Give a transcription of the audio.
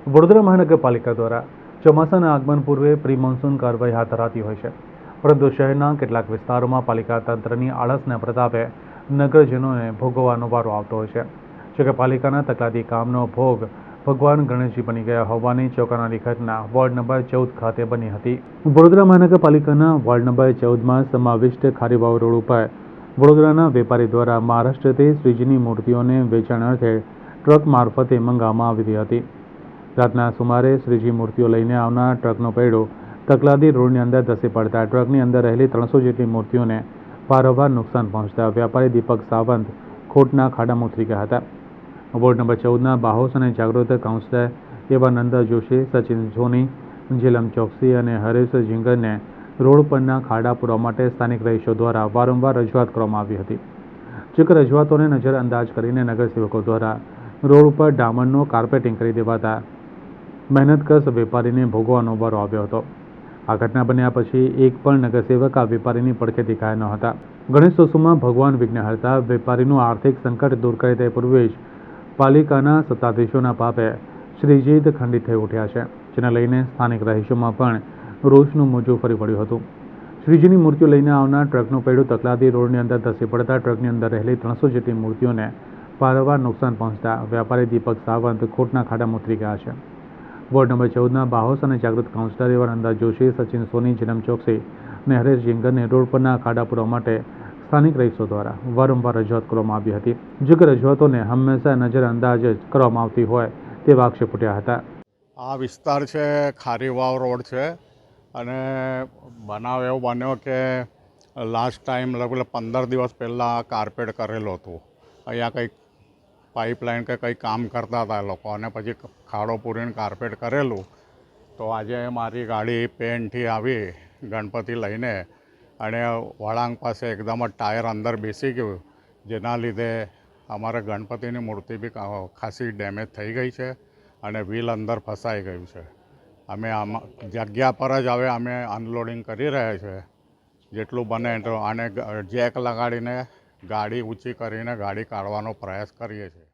વડોદરા મહાનગરપાલિકા દ્વારા ચોમાસાના આગમન પૂર્વે પ્રી મોન્સૂન કાર્યવાહી હાથ ધરાતી હોય છે, પરંતુ શહેરના કેટલાક વિસ્તારોમાં પાલિકા તંત્રની આળસના પ્રતાપે નગરજનોને ભોગવવાનો વારો આવતો હોય છે. જોકે પાલિકાના તકલાદી કામનો ભોગ ભગવાન ગણેશજી બની ગયા હોવાની ચોંકાવનારી ઘટના વોર્ડ નંબર 14 ખાતે બની હતી. વડોદરા મહાનગરપાલિકાના વોર્ડ નંબર 14માં સમાવિષ્ટ ખારીવાવ રોડ ઉપર વડોદરાના વેપારી દ્વારા મહારાષ્ટ્રથી શ્રીજીની મૂર્તિઓને વેચાણ અર્થે ટ્રક મારફતે મંગાવવામાં આવી રહી હતી. રાતના સુમારે શ્રીજી મૂર્તિઓ લઈને આવનાર ટ્રકનો પૈડો તકલાદી રોડની અંદર ધસી પડતા ટ્રકની અંદર રહેલી 300 જેટલી મૂર્તિઓને પારાવાર નુકસાન પહોંચતા વેપારી દીપક સાવંત ખોટના ખાડામાં ઉતરી ગયા હતા. વોર્ડ નંબર 14ના બાહોશ અને જાગૃત કાઉન્સિલર એવા નંદા જોશી, સચિન સોની, જીલમ ચોકસી અને હરેશ જીંગરને રોડ પરના ખાડા પૂરવા માટે સ્થાનિક રહીશો દ્વારા વારંવાર રજૂઆત કરવામાં આવી હતી. જોકે રજૂઆતોને નજરઅંદાજ કરીને નગરસેવકો દ્વારા રોડ ઉપર ડામરનો કાર્પેટિંગ કરી દેવાતા મહેનતકશ વેપારીને ભોગવવાનો વારો આવ્યો હતો. આ ઘટના બન્યા પછી એક પણ નગરસેવક આ વેપારીની પડખે દેખાયા ન હતા. ગણેશોત્સવમાં ભગવાન વિઘ્નહર્તા વેપારીનું આર્થિક સંકટ દૂર કરે તે પૂર્વે જ પાલિકાના સત્તાધીશોના પાપે શ્રીજીદ ખંડિત થઈ ઉઠ્યા છે, જેને લઈને સ્થાનિક રહીશોમાં પણ રોષનું મોજું ફરી વળ્યું હતું. શ્રીજીની મૂર્તિઓ લઈને આવનાર ટ્રકનું પૈડું તકલાદી રોડની અંદર ધસી પડતા ટ્રકની અંદર રહેલી 300 જેટલી મૂર્તિઓને પારાવાર નુકસાન પહોંચતા વેપારી દીપક સાવંત ખોટના ખાડામાં ઉતરી ગયા છે. વોર્ડ નંબર 14ના બાહોશ અને જાગૃત કાઉન્સિલર એવા નંદા જોશી, સચિન સોની, જીલમ ચોકસી અને હરેશ જીંગરને રોડ પરના ખાડા પૂરવા માટે સ્થાનિક રહીશો દ્વારા વારંવાર રજૂઆત કરવામાં આવી હતી. જો કે રજૂઆતોને હંમેશા નજરઅંદાજ જ કરવામાં આવતી હોય તેવા આક્ષેપ ઉઠ્યા હતા. આ વિસ્તાર છે ખારીવાવ રોડ છે અને બનાવ એવો બન્યો કે લાસ્ટ ટાઈમ લગભગ 15 દિવસ પહેલાં કાર્પેટ કરેલું હતું. અહીંયા કંઈક પાઇપલાઇન કે કંઈ કામ કરતા હતા લોકો અને પછી ખાડો પૂરીને કાર્પેટ કરેલું. તો આજે મારી ગાડી પેનથી આવી ગણપતિ લઈને અને વળાંક પાસે એકદમ જ ટાયર અંદર બેસી ગયું, જેના લીધે અમારે ગણપતિની મૂર્તિ બી ખાસી ડેમેજ થઈ ગઈ છે અને વ્હીલ અંદર ફસાઈ ગયું છે. અમે આમાં જગ્યા પર જ હવે અમે અનલોડિંગ કરી રહ્યા છીએ. જેટલું બને એટલું આને જેક લગાડીને ગાડી ઊંચી કરીને ગાડી કાઢવાનો પ્રયાસ કરીએ છીએ.